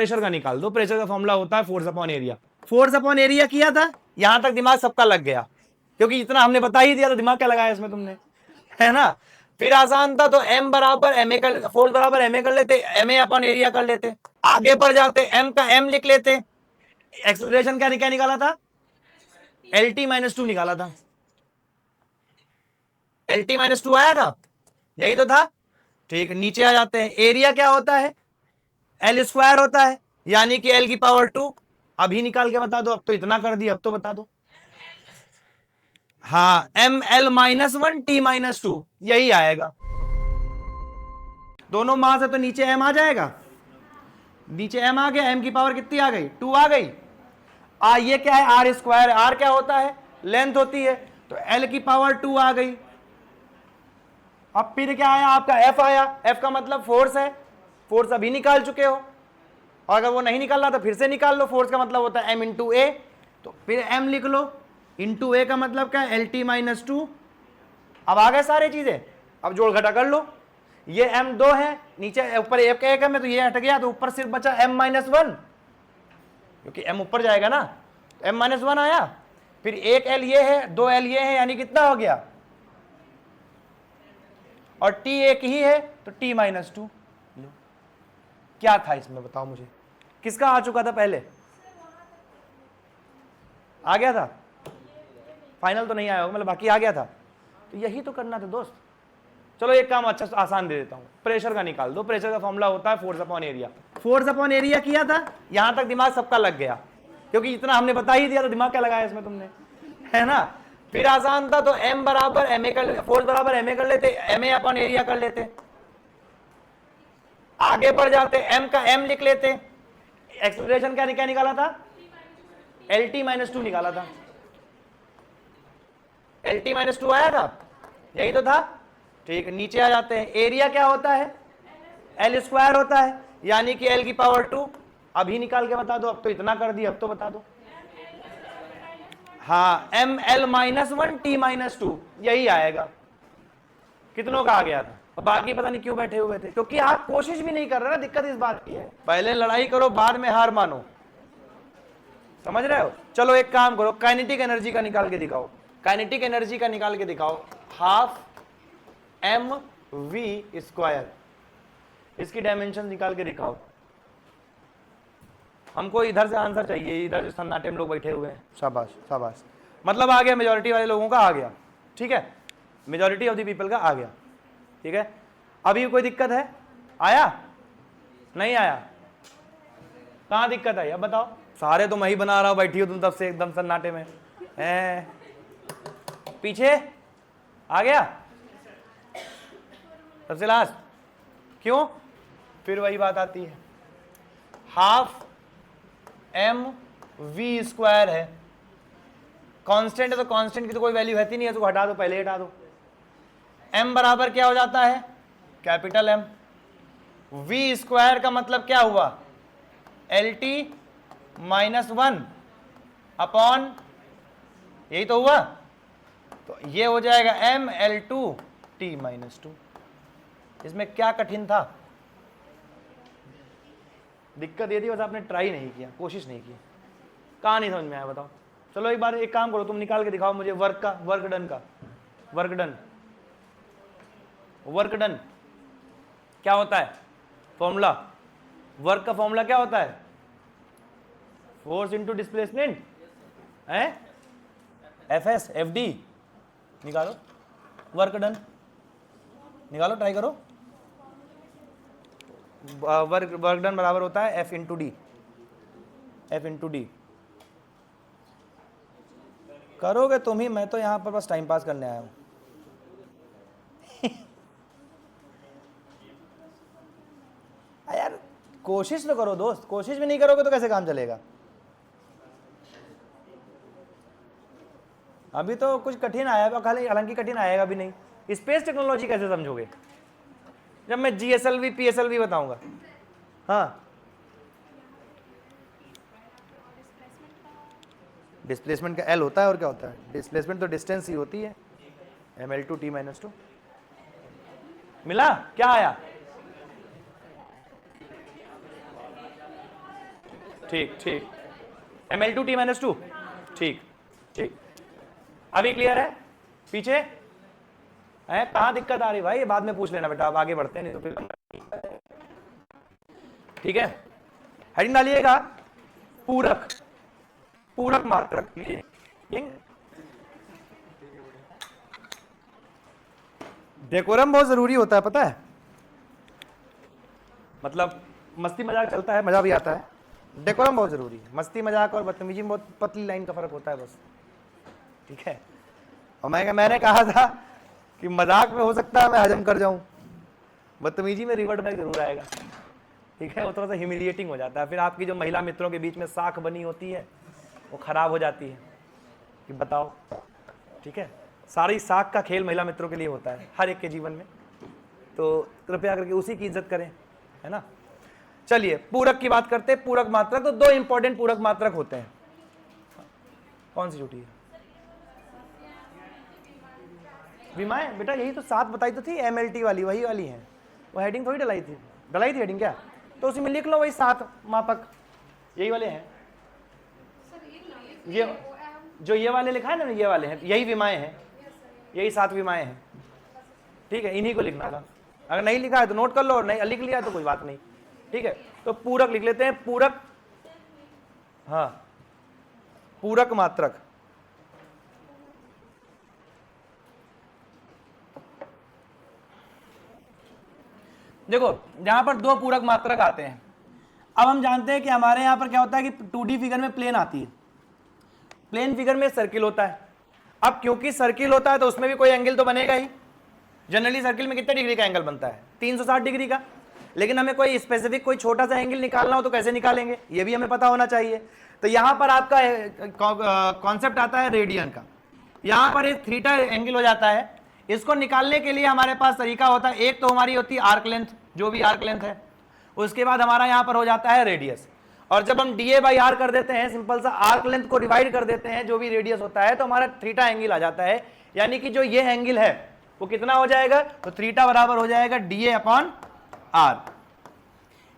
Pressure का निकाल दो। प्रेशर का फॉर्मूला होता है force upon area. Force upon area किया था, यहां तक दिमाग सबका लग गया, क्योंकि इतना हमने बता ही दिया तो दिमाग क्या लगाया इसमें तुमने, है ना। फिर आसान था, तो एम बराबर एम ए कर, फोर्स बराबर एम ए कर लेते, एम ए अपॉन एरिया कर लेते, आगे बढ़ जाते, एम का एम लिख लेते। एक्सेलरेशन क्या निकाला था, एल टी माइनस टू निकाला था, एल टी माइनस टू आया था, यही तो था। ठीक, नीचे आ जाते हैं, एरिया क्या होता है, एल स्क्वायर होता है, यानी कि एल की पावर टू। अभी निकाल के बता दो, अब तो इतना कर दिया, अब तो बता दो। हाँ, M L minus one T minus two, यही आएगा। दोनों मास है तो नीचे एम आ जाएगा, नीचे एम आ गया, एम की पावर कितनी आ गई, टू आ गई। ये क्या है, आर स्क्वायर, आर क्या होता है, लेंथ होती है, तो एल की पावर टू आ गई। अब फिर क्या आया आपका, एफ आया, एफ का मतलब फोर्स है, फोर्स अभी निकाल चुके हो, और अगर वो नहीं निकाल रहा तो फिर से निकाल लो। फोर्स का मतलब होता है एम इंटू ए, तो फिर एम लिख लो, इंटू ए का मतलब क्या है, एल टी माइनस टू। अब आ गए सारी चीजें, अब जोड़ घटा कर लो। ये एम दो है, नीचे ऊपर एक एक है, तो ये हट गया, तो ऊपर सिर्फ बचा एम माइनस वन, क्योंकि एम ऊपर जाएगा ना, एम माइनस वन आया। फिर एक एल ये है, दो एल ये है, यानी कितना हो गया, और टी एक ही है तो टी माइनस टू। क्या था इसमें बताओ मुझे, किसका आ चुका था पहले, आ गया था, फाइनल तो नहीं आया होगा, मतलब बाकी आ गया था, तो यही तो करना था दोस्त। चलो एक काम अच्छा आसान दे देता हूं, प्रेशर का निकाल दो। प्रेशर का फॉर्मूला होता है force upon area. Force upon area किया था, यहां तक दिमाग सबका लग गया, क्योंकि इतना हमने बता ही दिया तो दिमाग क्या लगाया इसमें तुमने, है ना। फिर आसान था, तो एम बराबर एम ए कर, फोर्स बराबर एम ए कर लेते, एम ए अपॉन एरिया कर लेते, आगे बढ़ जाते, एम का एम लिख लेते। एक्सेलरेशन क्या निकाला था, एल टी माइनस टू निकाला था, एल टी माइनस टू आया था, यही तो था। ठीक, नीचे आ जाते हैं, एरिया क्या होता है, एल स्क्वायर होता है, यानी कि एल की पावर टू। अभी निकाल के बता दो, अब तो इतना कर दिया, अब तो बता दो। हाँ, M L minus one T minus two, यही आएगा। कितनों का आ गया था, और बाकी पता नहीं क्यों बैठे हुए थे, क्योंकि आप कोशिश भी नहीं कर रहे ना, दिक्कत इस बात की है। पहले लड़ाई करो, बाद में हार मानो, समझ रहे हो। चलो एक काम करो, काइनेटिक एनर्जी का निकाल के दिखाओ, काइनेटिक एनर्जी का निकाल के दिखाओ, हाफ एम वी स्क्वायर, इसकी डायमेंशन निकाल के दिखाओ। हमको इधर से आंसर चाहिए, इधर सन्नाटे में लोग बैठे हुए हैं, शाबाश शाबाश, मतलब आ गया, मेजोरिटी वाले लोगों का आ गया, ठीक है, मेजोरिटी ऑफ द पीपल का आ गया, ठीक है। अभी कोई दिक्कत है, आया नहीं आया, कहाँ दिक्कत है अब बताओ। सारे तो मैं ही बना रहा हूं, बैठी हो तुम तब से एकदम सन्नाटे में, पीछे आ गया सबसे लास्ट, क्यों, फिर वही बात आती है, हाफ एम वी स्क्वायर है, कांस्टेंट है तो कांस्टेंट की तो कोई वैल्यू रहती नहीं है, तो हटा दो, पहले हटा दो। एम बराबर क्या हो जाता है, कैपिटल एम, वी स्क्वायर का मतलब क्या हुआ, L T minus one upon, यही तो हुआ, तो ये हो जाएगा M L two T minus two. इसमें क्या कठिन था, दिक्कत ये थी बस आपने ट्राई नहीं किया, कोशिश नहीं की, कहाँ नहीं समझ में आया बताओ। चलो एक बार एक काम करो, तुम निकाल के दिखाओ मुझे वर्क का, वर्क डन का, वर्क डन, वर्क डन क्या होता है, फॉर्मूला, वर्क का फॉर्मूला क्या होता है, फोर्स इंटू डिस्प्लेसमेंट है, एफ एस एफ डी, निकालो वर्क डन, निकालो, ट्राई करो। वर्क डन बराबर होता है F into D, F into D. करोगे तुम ही, मैं तो यहां पर बस टाइम पास करने आया हूं। यार कोशिश तो करो दोस्त, कोशिश भी नहीं करोगे तो कैसे काम चलेगा। अभी तो कुछ कठिन आया, खाली हालांकि कठिन आएगा भी नहीं। स्पेस टेक्नोलॉजी कैसे समझोगे जब मैं जीएसएलवी पीएसएलवी बताऊंगा। हाँ, डिस्प्लेसमेंट का एल होता है, और क्या होता है, डिस्प्लेसमेंट तो डिस्टेंस ही होती है, M L two T minus two. मिला, क्या आया, ठीक ठीक, Ml2T - 2, ठीक ठीक, अभी क्लियर है? पीछे है कहाँ दिक्कत आ रही भाई, ये बाद में पूछ लेना बेटा, आप आगे बढ़ते नहीं तो फिर। ठीक है, हेडिंग डालिएगा पूरक, पूरक मात्रक। डेकोरम बहुत जरूरी होता है, पता है, मतलब मस्ती मजाक चलता है, मजा भी आता है, डेकोरम बहुत जरूरी है। मस्ती मजाक और बदतमीजी में बहुत पतली लाइन का फर्क होता है बस, ठीक है। और मैंने कहा था कि मजाक में हो सकता है मैं हजम कर जाऊं, बदतमीजी में रिवर्ट बैक जरूर आएगा, ठीक है। वो थोड़ा सा ह्यूमिलिएटिंग हो जाता है, फिर आपकी जो महिला मित्रों के बीच में साख बनी होती है वो खराब हो जाती है कि बताओ, ठीक है। सारी साख का खेल महिला मित्रों के लिए होता है हर एक के जीवन में, तो कृपया करके उसी की इज्जत करें, है ना। चलिए पूरक की बात करते हैं, पूरक मात्रक। तो दो इंपॉर्टेंट पूरक मात्रक होते हैं, कौन सी छुट्टी है? विमाएं बेटा, यही तो 7 बताई तो थी, MLT वाली, वही वाली है। वो हेडिंग थोड़ी डलाई थी हेडिंग क्या, तो उसी में लिख लो वही 7 मापक, यही वाले हैं। ये जो ये वाले लिखा है ना, ये वाले हैं, यही विमाएं हैं, यही 7 विमाएं हैं, ठीक है। इन्हीं को लिखना था, अगर नहीं लिखा है तो नोट कर लो, और नहीं लिख लिया तो कोई बात नहीं, ठीक है। तो पूरक लिख लेते हैं, पूरक, हाँ पूरक मात्रक। देखो यहां पर 2 पूरक मात्रक आते हैं। अब हम जानते हैं कि हमारे यहां पर क्या होता है कि 2D फिगर में प्लेन आती है, प्लेन फिगर में सर्किल होता है। अब क्योंकि सर्किल होता है तो उसमें भी कोई एंगल तो बनेगा ही। जनरली सर्किल में कितने डिग्री का एंगल बनता है? 360 डिग्री का। लेकिन हमें कोई स्पेसिफिक कोई छोटा सा एंगल निकालना हो तो कैसे निकालेंगे, ये भी हमें पता होना चाहिए। तो यहां पर आपका कॉन्सेप्ट आता है रेडियन का। यहां पर एक थीटा एंगल हो जाता है, इसको निकालने के लिए हमारे पास तरीका होता है, एक तो हमारी होती है आर्क लेंथ, जो भी आर्क लेंथ है, उसके बाद हमारा यहां पर हो जाता है रेडियस। और जब हम DA/R कर देते हैं, सिंपल सा आर्क लेंथ को डिवाइड कर देते हैं, जो भी रेडियस होता है, तो हमारा थीटा एंगल आ जाता है। यानी कि जो ये एंगल है वो कितना हो जाएगा, तो थीटा बराबर हो जाएगा DA/R,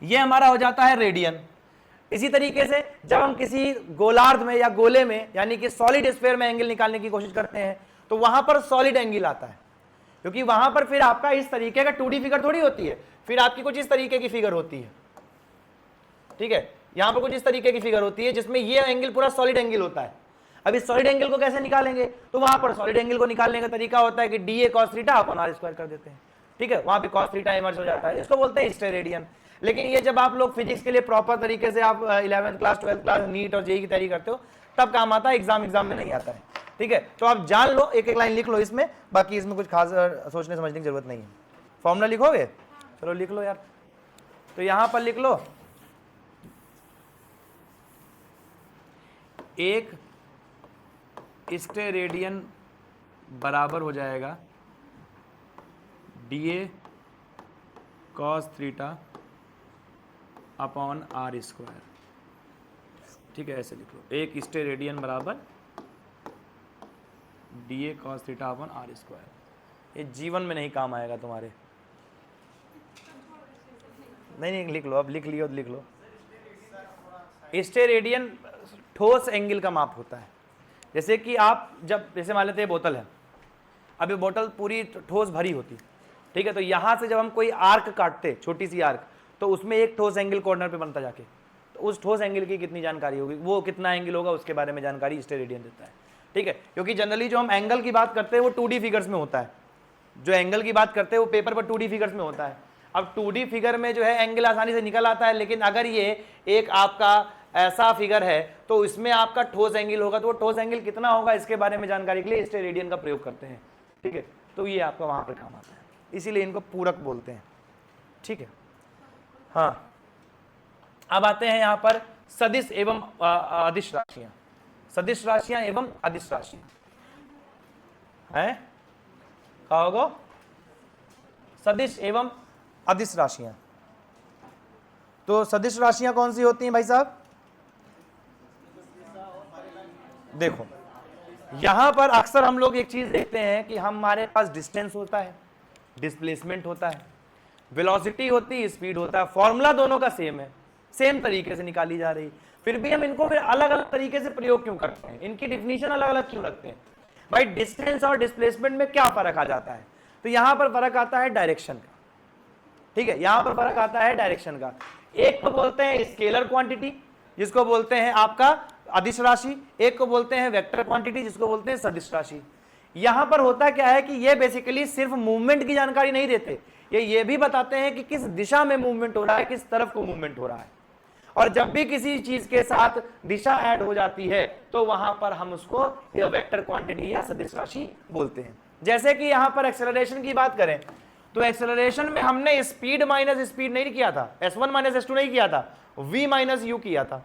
ये हमारा हो जाता है रेडियन। इसी तरीके से जब हम किसी गोलार्ध में या गोले में, यानी कि सॉलिड स्फीयर में एंगल निकालने की कोशिश करते हैं, तो वहां पर सॉलिड एंगल आता है, क्योंकि वहां पर फिर आपका इस तरीके का 2D फिगर थोड़ी होती है, फिर आपकी कुछ इस तरीके की फिगर होती है, ठीक है। यहां पर कुछ इस तरीके की फिगर होती है जिसमें ये एंगल पूरा सॉलिड एंगल होता है। अब इस सॉलिड एंगल को कैसे निकालेंगे, तो वहां पर सॉलिड एंगल को निकालने का तरीका होता है कि DA cos थीटा अपन R² कर देते हैं, ठीक है। वहां पे cos थीटा इमर्ज हो जाता है, इसको बोलते हैं स्टेरेडियन। लेकिन ये जब आप लोग फिजिक्स के लिए प्रॉपर तरीके से आप 11th class 12th class NEET और JEE की तैयारी करते हो तब काम आता है, एग्जाम में नहीं आता है, ठीक है। तो आप जान लो, एक एक लाइन लिख लो इसमें, बाकी इसमें कुछ खास सोचने समझने की जरूरत नहीं है। फॉर्मूला लिखोगे, चलो लिख लो यार। तो यहां पर लिख लो, एक स्टेरेडियन बराबर हो जाएगा DA cos theta upon R², ठीक है, ऐसे लिख लो। एक स्टेरेडियन बराबर DA cos theta upon R²। ये जीवन में नहीं काम आएगा तुम्हारे, नहीं लिख लो, अब लिख लियो तो लिख लो। स्टेरेडियन ठोस एंगल का माप होता है। जैसे कि आप जैसे मान लेते हैं बोतल है, अब ये बोतल पूरी ठोस भरी होती, ठीक है। तो यहां से जब हम कोई आर्क काटते, छोटी सी आर्क, तो उसमें एक ठोस एंगल कॉर्नर पे बनता जाके, तो उस ठोस एंगल की कितनी जानकारी होगी, वो कितना एंगल होगा उसके बारे में जानकारी स्टेरेडियन देता है, ठीक है। क्योंकि जनरली जो हम एंगल की बात करते हैं वो 2D फिगर्स में होता है, जो एंगल की बात करते हैं वो पेपर पर 2D फिगर्स में होता है। अब 2D फिगर में जो है एंगल आसानी से निकल आता है, लेकिन अगर ये एक आपका ऐसा फिगर है तो इसमें आपका ठोस एंगल होगा, तो वो ठोस एंगल कितना होगा इसके बारे में जानकारी के लिए स्टेरेडियन का प्रयोग करते हैं, ठीक है। तो ये आपका वहां पर काम आता है, इसीलिए इनको पूरक बोलते हैं, ठीक है। हाँ, अब आते हैं यहां पर सदिश एवं अदिश राशियां, सदिश राशियां एवं अदिश राशियां हैं, कहोगे सदिश एवं अदिश राशियां। तो सदिश राशियां कौन सी होती हैं भाई साहब? देखो यहां पर अक्सर हम लोग एक चीज देखते हैं कि हमारे पास डिस्टेंस होता है, डिस्प्लेसमेंट होता है, वेलोसिटी होती है, स्पीड होता है, फॉर्मूला दोनों का सेम है, सेम तरीके से निकाली जा रही, फिर भी हम इनको फिर अलग अलग तरीके से प्रयोग क्यों करते हैं, इनकी डिफिनीशन अलग अलग क्यों रखते हैं? भाई डिस्टेंस और डिस्प्लेसमेंट में क्या फर्क आ जाता है? तो यहां पर फर्क आता है डायरेक्शन का, ठीक है, यहां पर फर्क आता है डायरेक्शन का। एक को बोलते हैं स्केलर क्वांटिटी जिसको बोलते हैं आपका अदिश राशि, एक को बोलते हैं वेक्टर क्वांटिटी जिसको बोलते हैं सदिश राशि। यहां पर होता क्या है कि ये बेसिकली सिर्फ मूवमेंट की जानकारी नहीं देते, ये भी बताते हैं कि किस दिशा में मूवमेंट हो रहा है, किस तरफ को मूवमेंट हो रहा है। और जब भी किसी चीज के साथ दिशा ऐड हो जाती है तो वहां पर हम उसको वेक्टर क्वांटिटी या सदिश राशि बोलते हैं। जैसे कि यहां पर एक्सेलरेशन की बात करें तो एक्सेलरेशन में हमने स्पीड माइनस स्पीड नहीं किया था, s1 माइनस s2 नहीं किया था, v माइनस u किया था।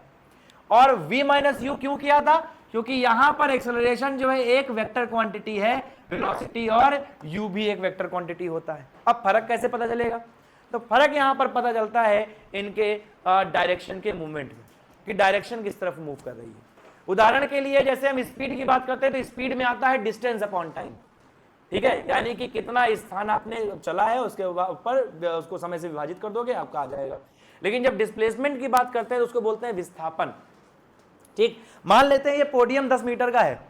और v माइनस u क्यों किया था? क्योंकि यहां पर एक्सेलरेशन जो है एक वेक्टर क्वांटिटी है, वेलोसिटी, और u भी एक वेक्टर क्वांटिटी होता है। अब फर्क कैसे पता चलेगा? तो फर्क यहां पर पता चलता है इनके डायरेक्शन के मूवमेंट में, कि डायरेक्शन किस तरफ मूव कर रही है। उदाहरण के लिए जैसे हम स्पीड की बात करते हैं तो स्पीड में आता है डिस्टेंस अपॉन टाइम, ठीक है, यानी कि कितना स्थान आपने चला है उसके ऊपर उसको समय से विभाजित कर दोगे आपका आ जाएगा। लेकिन जब डिस्प्लेसमेंट की बात करते हैं तो उसको बोलते हैं विस्थापन। ठीक, मान लेते हैं ये पोडियम 10 मीटर का है,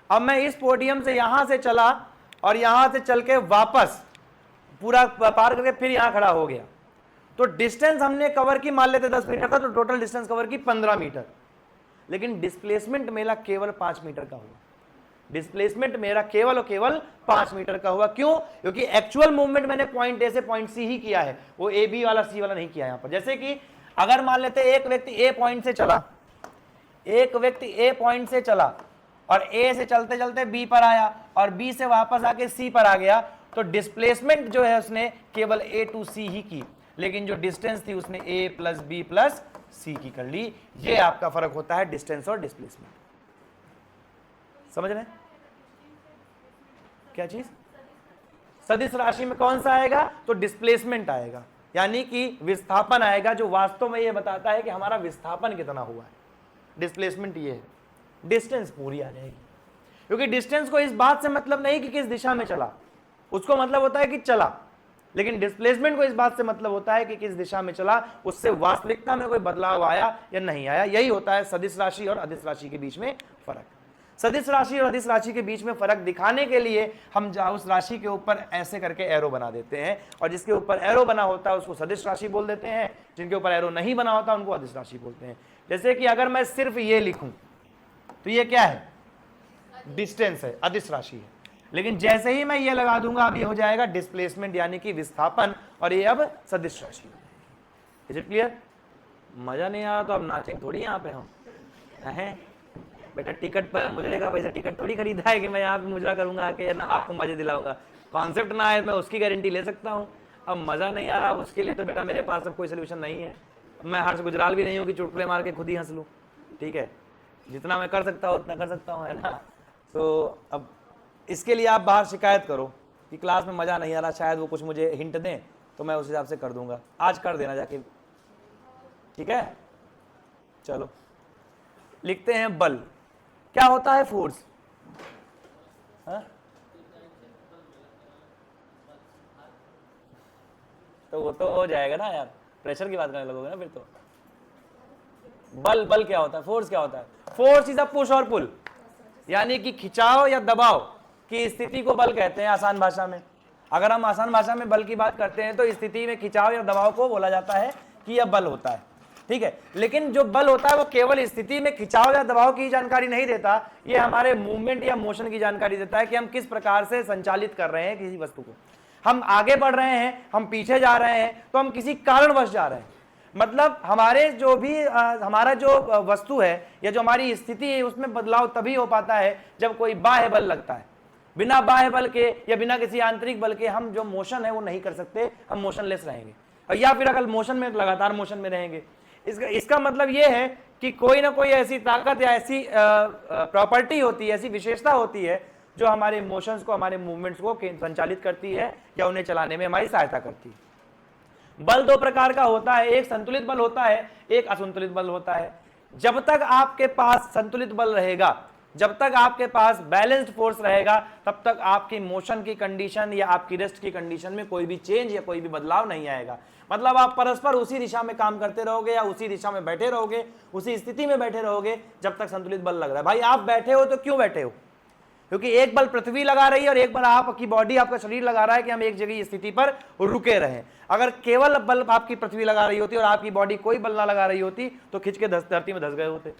अब मैं इस पोडियम से यहां से चला और यहां से चल के वापस पूरा पार करके फिर यहां खड़ा हो गया, तो डिस्टेंस हमने कवर की, मान लेते 10 मीटर का, तो टोटल डिस्टेंस कवर की 15 मीटर। लेकिन डिस्प्लेसमेंट मेरा केवल 5 मीटर का हुआ, डिस्प्लेसमेंट मेरा केवल और केवल 5 मीटर का हुआ। क्यों? क्योंकि एक्चुअल मूवमेंट मैंने पॉइंट ए से पॉइंट सी ही किया है, वो ए बी वाला सी वाला नहीं किया यहां पर। जैसे कि अगर मान लेते एक व्यक्ति ए पॉइंट से चला, एक व्यक्ति ए पॉइंट से चला और ए से चलते चलते बी पर आया और बी से वापस आके सी पर आ गया, तो डिस्प्लेसमेंट जो है उसने केवल ए टू सी ही की, लेकिन जो डिस्टेंस थी उसने ए प्लस बी प्लस सी की कर ली। ये आपका फर्क होता है डिस्टेंस और डिस्प्लेसमेंट। समझ रहे हैं क्या चीज? सदिश राशि में कौन सा आएगा? तो डिस्प्लेसमेंट आएगा, यानी कि विस्थापन आएगा, जो वास्तव में ये बताता है कि हमारा विस्थापन कितना हुआ है। डिस्प्लेसमेंट ये है, डिस्टेंस पूरी आ जाएगी, क्योंकि डिस्टेंस को इस बात से मतलब नहीं कि किस दिशा में चला, उसको मतलब होता है कि चला, लेकिन डिस्प्लेसमेंट को इस बात से मतलब होता है कि किस दिशा में चला, उससे वास्तविकता में कोई बदलाव आया या नहीं आया। यही होता है सदिश राशि और अदिश राशि के बीच में फर्क। सदिश राशि और अदिश राशि के बीच में फर्क दिखाने के लिए हम उस राशि के ऊपर ऐसे करके एरो बना देते हैं, और जिसके ऊपर एरो बना होता है उसको सदिश राशि बोल देते हैं, जिनके ऊपर एरो नहीं बना होता उनको अदिश राशि बोलते हैं। जैसे कि अगर मैं सिर्फ ये लिखूं तो ये क्या है? डिस्टेंस है, अदिश राशि है। लेकिन जैसे ही मैं ये लगा दूंगा अब ये हो जाएगा डिस्प्लेसमेंट, यानी कि विस्थापन, और ये अब सदिश राशि। Is it clear? मजा नहीं आया तो अब नाचेंगे थोड़ी यहाँ पे हम हैं बेटा। टिकट पर मुजरे का पैसा टिकट थोड़ी खरीदा है कि मैं यहाँ पे मुजरा करूंगा आके ना आपको मजे दिलाऊंगा। कॉन्सेप्ट ना आए मैं उसकी गारंटी ले सकता हूँ। अब मजा नहीं आ रहा उसके लिए तो बेटा मेरे पास अब कोई सोल्यूशन नहीं है। मैं हर्ष गुजराल भी नहीं हूँ कि चुटकुले मार के खुद ही हंस लूँ, ठीक है, जितना मैं कर सकता हूँ उतना कर सकता हूँ, है ना। तो अब इसके लिए आप बाहर शिकायत करो कि क्लास में मजा नहीं आ रहा, शायद वो कुछ मुझे हिंट दें तो मैं उस हिसाब से कर दूंगा। आज कर देना जाके, ठीक है। चलो लिखते हैं बल। क्या होता है फोर्स? तो वो तो हो जाएगा ना यार, प्रेशर की बात करने लगोगे ना फिर तो। बल क्या होता है? फोर्स क्या होता है? फोर्स इज अ पुश और पुल, यानी कि खिंचाव या दबाव की स्थिति को बल कहते हैं आसान भाषा में। अगर हम आसान भाषा में बल की बात करते हैं तो स्थिति में खिंचाव या दबाव को बोला जाता है कि यह बल होता है, ठीक है। लेकिन जो बल होता है वो केवल स्थिति में खिंचाव या दबाव की जानकारी नहीं देता, ये हमारे मूवमेंट या मोशन की जानकारी देता है कि हम किस प्रकार से संचालित कर रहे हैं किसी वस्तु को। हम आगे बढ़ रहे हैं, हम पीछे जा रहे हैं, तो हम किसी कारणवश जा रहे हैं। मतलब हमारे जो भी हमारा जो वस्तु है या जो हमारी स्थिति है उसमें बदलाव तभी हो पाता है जब कोई बाह्य बल लगता है। बिना बाह्य बल के या बिना किसी आंतरिक बल के हम जो मोशन है वो नहीं कर सकते, हम मोशनलेस रहेंगे। और या फिर अगर मोशन में लगातार मोशन में रहेंगे, इसका मतलब ये है कि कोई ना कोई ऐसी ताकत या ऐसी प्रॉपर्टी होती है, ऐसी विशेषता होती है जो हमारे मोशंस को, हमारे मूवमेंट्स को संचालित करती है या उन्हें चलाने में हमारी सहायता करती है। बल दो प्रकार का होता है, एक संतुलित बल होता है, एक असंतुलित बल होता है। जब तक आपके पास संतुलित बल रहेगा, जब तक आपके पास बैलेंस्ड फोर्स रहेगा, तब तक आपकी मोशन की कंडीशन या आपकी रेस्ट की कंडीशन में कोई भी चेंज या कोई भी बदलाव नहीं आएगा। मतलब आप परस्पर उसी दिशा में काम करते रहोगे या उसी दिशा में बैठे रहोगे, उसी स्थिति में बैठे रहोगे जब तक संतुलित बल लग रहा है। भाई आप बैठे हो तो क्यों बैठे हो? क्योंकि एक बल पृथ्वी लगा रही है और एक बल आपकी बॉडी, आपका शरीर लगा रहा है कि हम एक जगह स्थिति पर रुके रहें। अगर केवल बल आपकी पृथ्वी लगा रही होती और आपकी बॉडी कोई बल ना लगा रही होती तो खिंच के धरती में धस गए होते,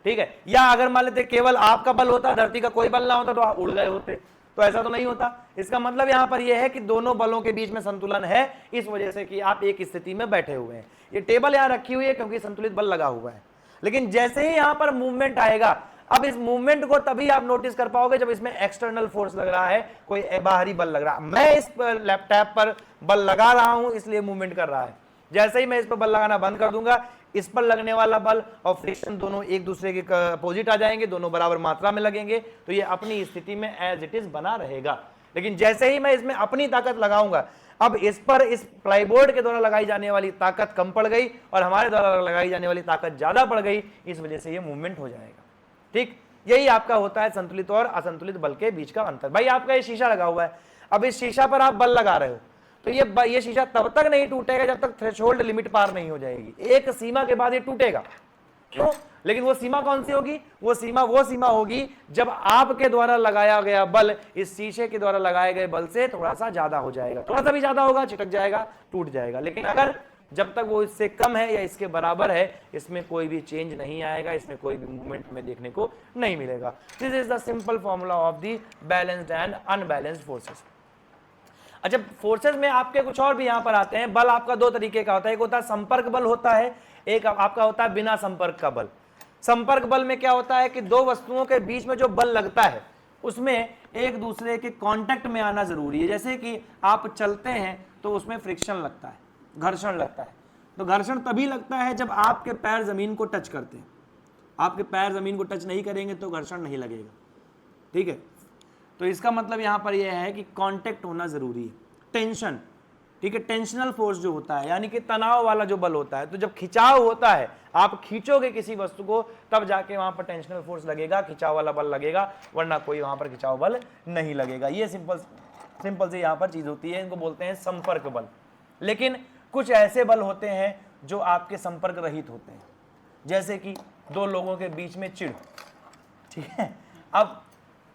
ठीक है। या अगर मान लेते केवल आपका बल होता, धरती का कोई बल ना होता तो आप उड़ गए होते, तो ऐसा तो नहीं होता। इसका मतलब यहां पर यह है कि दोनों बलों के बीच में संतुलन है, इस वजह से कि आप एक स्थिति में बैठे हुए हैं। ये टेबल यहां रखी हुई है क्योंकि संतुलित बल लगा हुआ है। लेकिन जैसे ही यहां पर मूवमेंट आएगा, अब इस मूवमेंट को तभी आप नोटिस कर पाओगे जब इसमें एक्सटर्नल फोर्स लग रहा है, कोई बाहरी बल लग रहा है। मैं इस लैपटॉप पर बल लगा रहा हूं इसलिए मूवमेंट कर रहा है। जैसे ही मैं इस पर बल लगाना बंद कर दूंगा, इस पर लगने वाला बल और फ्रिक्शन दोनों एक दूसरे के अपोजिट आ जाएंगे, दोनों बराबर मात्रा में लगेंगे, तो ये अपनी स्थिति में एज इट इज बना रहेगा। लेकिन जैसे ही मैं इसमें अपनी ताकत लगाऊंगा, अब इस पर इस प्लाईबोर्ड के द्वारा लगाई जाने वाली ताकत कम पड़ गई और हमारे द्वारा लगाई जाने वाली ताकत ज्यादा पड़ गई, इस वजह से ये मूवमेंट हो जाएगा। ठीक, यही आपका होता है संतुलित और असंतुलित बल के बीच का अंतर। भाई आपका ये शीशा लगा हुआ है, अब इस शीशा पर आप बल लगा रहे हो तो ये शीशा तब तक नहीं टूटेगा जब तक थ्रेशोल्ड लिमिट पार नहीं हो जाएगी। एक सीमा के बाद ये टूटेगा, क्यों? लेकिन वो सीमा कौन सी होगी? वो सीमा होगी जब आपके द्वारा लगाया गया बल इस शीशे के द्वारा लगाए गए बल से थोड़ा सा ज्यादा हो जाएगा, थोड़ा सा भी ज्यादा होगा, चिटक जाएगा, टूट जाएगा। लेकिन अगर जब तक वो इससे कम है या इसके बराबर है, इसमें कोई भी चेंज नहीं आएगा, इसमें कोई भी मूवमेंट में देखने को नहीं मिलेगा। This is the simple formula of the balanced and unbalanced forces. अच्छा, फोर्सेस में आपके कुछ और भी यहां पर आते हैं। बल आपका दो तरीके का होता है, एक होता है संपर्क बल होता है, एक आपका होता है बिना संपर्क का बल। संपर्क बल में क्या होता है कि दो वस्तुओं के बीच में जो बल लगता है उसमें एक दूसरे के कांटेक्ट में आना जरूरी है। जैसे कि आप चलते हैं तो उसमें फ्रिक्शन लगता है, घर्षण लगता है। तो घर्षण तभी लगता है जब आपके पैर जमीन को टच करते हैं। आपके पैर जमीन को टच नहीं करेंगे तो घर्षण नहीं लगेगा, ठीक है। तो इसका मतलब यहां पर यह है कि कांटेक्ट होना जरूरी है। टेंशन, ठीक है, टेंशनल फोर्स जो होता है यानी कि तनाव वाला जो बल होता है, तो जब खिंचाव होता है, आप खींचोगे किसी वस्तु को तब जाके वहां पर टेंशनल फोर्स लगेगा, खिंचाव वाला बल लगेगा, वरना कोई वहां पर खिंचाव बल नहीं लगेगा। ये सिंपल से यहां पर चीज होती है, इनको बोलते हैं संपर्क बल। लेकिन कुछ ऐसे बल होते हैं जो आपके संपर्क रहित होते हैं, जैसे कि दो लोगों के बीच में चिड़, ठीक है। अब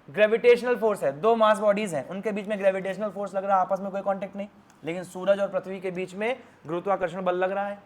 ग्रेविटेशनल फोर्स है, दो मास बॉडीज हैं, उनके बीच में ग्रेविटेशनल फोर्स लग रहा है, आपस में कोई कांटेक्ट नहीं, लेकिन सूरज और पृथ्वी के बीच में गुरुत्वाकर्षण बल लग रहा है।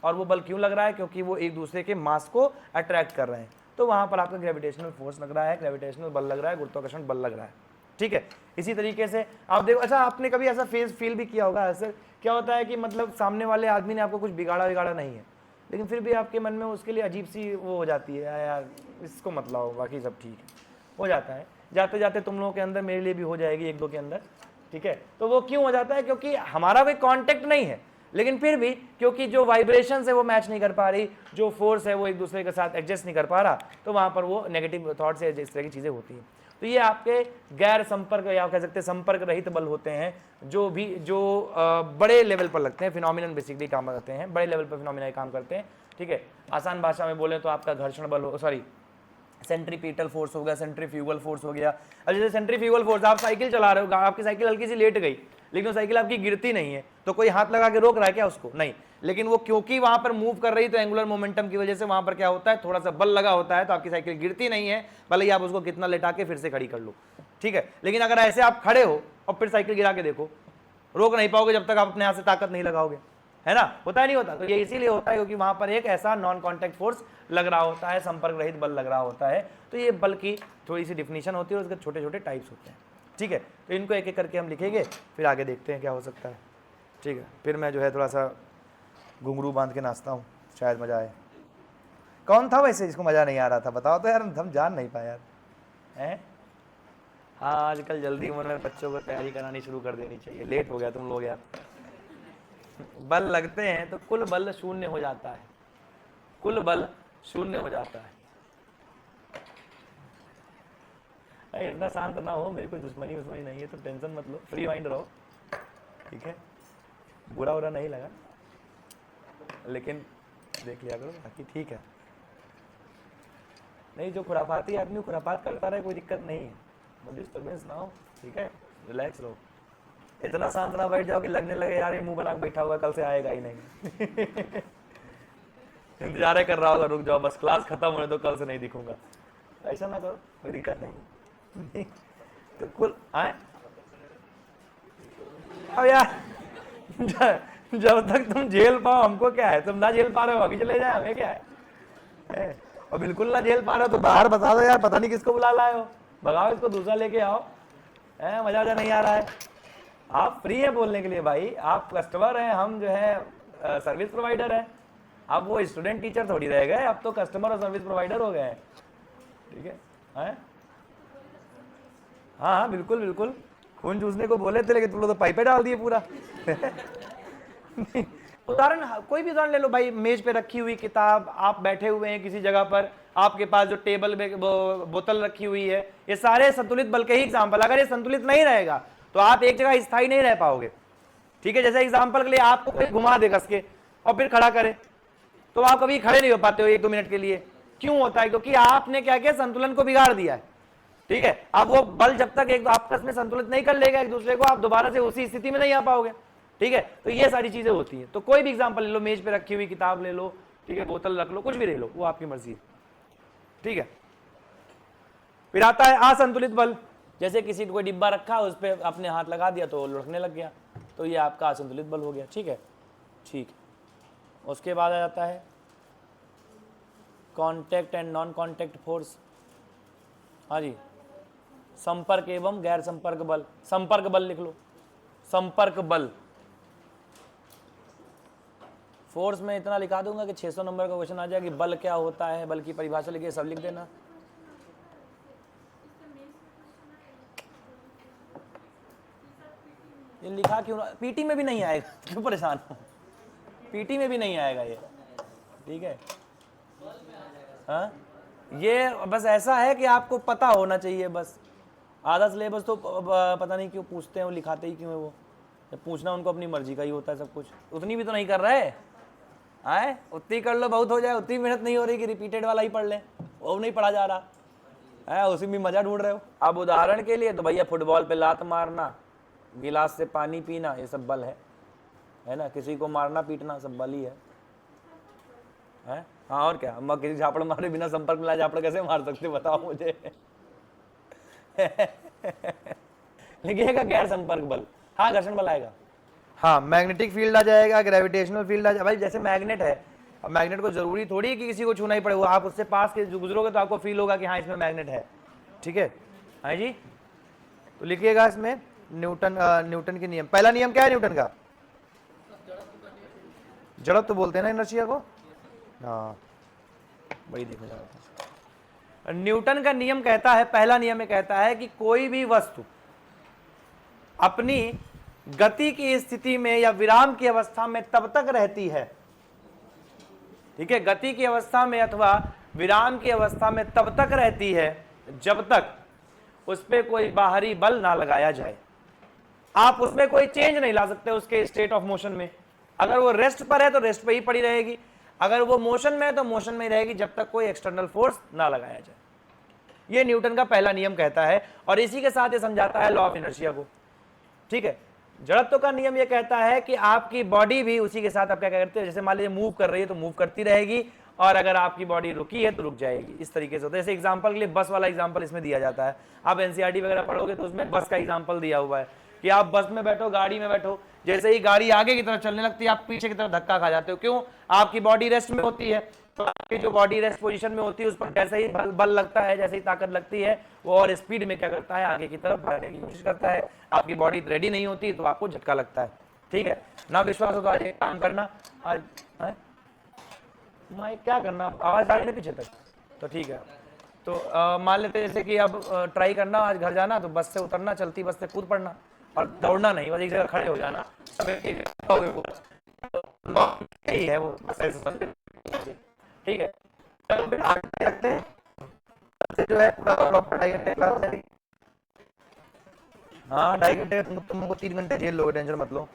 और वो बल क्यों लग रहा है? क्योंकि वो एक दूसरे के मास को अट्रैक्ट कर रहे हैं, तो वहां पर आपका ग्रेविटेशनल फोर्स लग रहा है, ग्रेविटेशनल बल लग रहा है, गुरुत्वाकर्षण बल लग रहा है, ठीक है। इसी तरीके से आप देखो, अच्छा आपने कभी ऐसा फील भी किया होगा, ऐसे क्या होता है कि मतलब सामने वाले आदमी ने आपको कुछ बिगाड़ा नहीं है, लेकिन फिर भी आपके मन में उसके लिए अजीब सी वो हो जाती है, यार इसको मत लाओ, बाकी सब ठीक है, हो जाता है। जाते जाते तुम लोगों के अंदर, मेरे लिए भी हो जाएगी एक दो के अंदर, ठीक है। तो वो क्यों हो जाता है? क्योंकि हमारा कोई कांटेक्ट नहीं है, लेकिन फिर भी क्योंकि जो वाइब्रेशन है वो मैच नहीं कर पा रही, जो फोर्स है वो एक दूसरे के साथ एडजस्ट नहीं कर पा रहा, तो वहां पर वो नेगेटिव थॉट से इस तरह की चीजें होती हैं। तो ये आपके गैर संपर्क या कह सकते हैं संपर्क रहित बल होते हैं, जो बड़े लेवल पर लगते हैं, फिनोमिनन बेसिकली काम करते हैं, बड़े लेवल पर फिनोमिना काम करते हैं, ठीक है। आसान भाषा में बोले तो आपका घर्षण बल सेंट्रीपिटल फोर्स हो गया, सेंट्रीफ्यूगल फोर्स हो गया। अब जैसे सेंट्रीफ्यूगल फोर्स, आप साइकिल चला रहे हो, आपकी साइकिल हल्की सी लेट गई, लेकिन वो साइकिल आपकी गिरती नहीं है, तो कोई हाथ लगा के रोक रहा है क्या उसको? नहीं, लेकिन वो क्योंकि वहां पर मूव कर रही, तो एंगुलर मोमेंटम की वजह से वहां पर क्या होता है, थोड़ा सा बल लगा होता है, तो आपकी साइकिल गिरती नहीं है, भले ही आप उसको कितना लेटा के फिर से खड़ी कर लो, ठीक है। लेकिन अगर ऐसे आप खड़े हो और फिर साइकिल गिरा के देखो, रोक नहीं पाओगे जब तक आप अपने हाथ से ताकत नहीं लगाओगे, है ना, होता है नहीं होता। तो ये इसीलिए होता है क्योंकि वहां पर एक ऐसा नॉन कॉन्टैक्ट फोर्स लग रहा होता है, संपर्क रहित बल लग रहा होता है। तो ये बल की थोड़ी सी डिफिनीशन होती है, उसके छोटे छोटे टाइप्स होते हैं, ठीक है। तो इनको एक एक करके हम लिखेंगे, फिर आगे देखते हैं क्या हो सकता है, ठीक है। फिर मैं जो है थोड़ा सा घुंघरू बांध के नाचता हूँ, शायद मजा आए। कौन था वैसे जिसको मजा नहीं आ रहा था? बताओ तो यार, हम जान नहीं पाए यार, हैं? हाँ, आजकल जल्दी उम्र में बच्चों को तैयारी करानी शुरू कर देनी चाहिए, लेट हो गया तुम लोग यार। बल लगते हैं तो कुल बल शून्य हो जाता है, कुल बल शून्य हो जाता है। इतना शांत ना हो, मेरी कोई दुश्मनी नहीं है, तो टेंशन मत लो, फ्री माइंड रहो, ठीक है। बुरा बुरा नहीं लगा, लेकिन देख लिया करो, बाकी ठीक है। नहीं, जो खुराफाती आदमी खुराफात करता रहे, कोई दिक्कत नहीं है, डिस्टर्बेंस ना हो, ठीक है, रिलैक्स रहो। इतना शांत ना बैठ जाओ कि लगने लगे यार ये मुंह बना के बैठा हुआ है, कल से आएगा ही नहीं। इंतजार कर रहा होगा, रुक जाओ बस क्लास खत्म होने दो, कल से नहीं दिखूंगा। ऐसा ना करो, कोई दिक्कत नहीं। तो कुल आए अब यार, जब तक तुम झेल पाओ हमको क्या है, तुम ना झेल पा रहे हो अभी चले जाए, हमें क्या है? और बिल्कुल ना झेल पा रहे हो तो बाहर बता दो यार, पता नहीं किसको बुला लाए हो, भगाओ इसको, दूसरा लेके आओ। मजा नहीं आ रहा है। आप फ्री है बोलने के लिए भाई, आप कस्टमर हैं, हम जो है सर्विस प्रोवाइडर है। अब वो स्टूडेंट टीचर थोड़ी रह गए, अब तो कस्टमर और सर्विस प्रोवाइडर हो गए हैं। ठीक है, हाँ हाँ बिल्कुल बिल्कुल, खून चूसने को बोले थे लेकिन तुम लोग तो पाइपे डाल दिए पूरा। उदाहरण, कोई भी उदाहरण ले लो भाई, मेज पे रखी हुई किताब, आप बैठे हुए हैं किसी जगह पर, आपके पास जो टेबल में बोतल रखी हुई है, ये सारे संतुलित बल के ही एग्जाम्पल। अगर ये संतुलित नहीं रहेगा तो आप एक जगह स्थायी नहीं रह पाओगे। ठीक है, जैसे एग्जाम्पल के लिए आपको कोई घुमा दे कस के और फिर खड़ा करे, तो आप कभी खड़े नहीं हो पाते हो 1-2 मिनट के लिए। क्यों होता है? क्योंकि आपने क्या किया, संतुलन को बिगाड़ दिया है। ठीक है, अब वो बल जब तक एक आपस में संतुलित नहीं कर लेगा एक दूसरे को, आप दोबारा से उसी स्थिति में नहीं आ पाओगे। ठीक है, तो ये सारी चीजें होती हैं। तो कोई भी एग्जांपल ले लो, मेज पे रखी हुई किताब ले लो, ठीक है, बोतल रख लो, कुछ भी ले लो, वो आपकी मर्जी है। ठीक है, फिर आता है असंतुलित बल। जैसे किसी कोई डिब्बा रखा, उस पर आपने हाथ लगा दिया तो लुढ़कने लग गया, तो ये आपका असंतुलित बल हो गया। ठीक है, ठीक। उसके बाद आ जाता है contact and non contact force. हाँ जी, संपर्क एवं गैर संपर्क बल। संपर्क बल लिख लो, संपर्क बल। फोर्स में इतना लिखा दूंगा कि 600 नंबर का क्वेश्चन आ जाएगा कि बल क्या होता है, बल की परिभाषा लिखिए, सब लिख देना। ये लिखा क्यों? पीटी में भी नहीं आएगा, क्यों परेशान हो? पीटी में भी नहीं आएगा ये। ठीक है, हाँ, ये बस ऐसा है कि आपको पता होना चाहिए बस। आधा सिलेबस तो पता नहीं क्यों पूछते हैं, वो लिखाते ही क्यों है वो, जब पूछना उनको अपनी मर्जी का ही होता है सब कुछ। उतनी भी तो नहीं कर रहे आए, उतनी कर लो बहुत हो जाए, उतनी मेहनत नहीं हो रही कि रिपीटेड वाला ही पढ़ लें, वो नहीं पढ़ा जा रहा है, उसी में मजा ढूंढ रहे हो। अब उदाहरण के लिए तो भैया फुटबॉल पे लात मारना, गिलास से पानी पीना, ये सब बल है ना। किसी को मारना पीटना सब बल ही है? हाँ, और क्या? हम किसी झापड़ मारे बिना संपर्क मिला झापड़ कैसे मार सकते, बताओ मुझे। लिखिएगा गैर संपर्क बल। हाँ, घर्षण बल आएगा। हाँ, मैग्नेटिक फील्ड आ जाएगा, ग्रेविटेशनल फील्ड आ जाएगा। भाई जैसे मैग्नेट है, अब मैग्नेट को जरूरी थोड़ी है कि किसी को छूना ही पड़े, वो आप उससे पास के गुजरोगे तो आपको फील होगा कि हाँ इसमें मैग्नेट है। ठीक है, हाँ जी, तो लिखिएगा इसमें न्यूटन के नियम। पहला नियम क्या है न्यूटन का? जड़त्व तो बोलते हैं ना इनर्शिया को। हाँ, वही देखो जरा। न्यूटन का नियम कहता है, पहला नियम ये कहता है कि कोई भी वस्तु अपनी गति की स्थिति में या विराम की अवस्था में तब तक रहती है, ठीक है, गति की अवस्था में अथवा विराम की अवस्था में तब तक रहती है जब तक उस पर कोई बाहरी बल ना लगाया जाए। आप उसमें कोई चेंज नहीं ला सकते उसके स्टेट ऑफ मोशन में। अगर वो रेस्ट पर है तो रेस्ट पे ही पड़ी रहेगी, अगर वो मोशन में है तो मोशन में ही रहेगी जब तक कोई एक्सटर्नल फोर्स ना लगाया जाए। ये न्यूटन का पहला नियम कहता है और इसी के साथ ये समझाता है लॉ ऑफ इनर्शिया को। ठीक है, जड़त्व का नियम ये कहता है कि आपकी बॉडी भी उसी के साथ आप क्या करते हो, जैसे मान लीजिए मूव कर रही है तो मूव करती रहेगी, और अगर आपकी बॉडी रुकी है तो रुक जाएगी। इस तरीके से होता है। जैसे एग्जांपल के लिए बस वाला एग्जांपल इसमें दिया जाता है। आप एनसीईआरटी वगैरह पढ़ोगे तो उसमें बस का एग्जांपल दिया हुआ है कि आप बस में बैठो, गाड़ी में बैठो, जैसे ही गाड़ी आगे की तरफ चलने लगती है आप पीछे की तरफ धक्का खा जाते हो। क्यों? आपकी बॉडी रेस्ट में होती है, तो आपकी जो बॉडी रेस्ट पोजीशन में होती है उस पर जैसे ही बल लगता है, जैसे ही ताकत लगती है, वो और स्पीड में क्या करता है, आगे की तरफ भागने की कोशिश करता है। आपकी बॉडी रेडी नहीं होती तो आपको झटका लगता है। ठीक है ना? विश्वास हो तो आज एक काम करना, आज मैं क्या करना, आवाज आ रही है पीछे तक तो ठीक है। तो मान लेते जैसे कि अब ट्राई करना, आज घर जाना तो बस से उतरना, चलती बस से कूद पड़ना और दौड़ना नहीं, बस एक जगह खड़े हो जाना। यही है वो, ठीक है। जो है हाँ 2.5 घंटे, तुमको 3 घंटे झेल लोगे, टेंशन मत लो।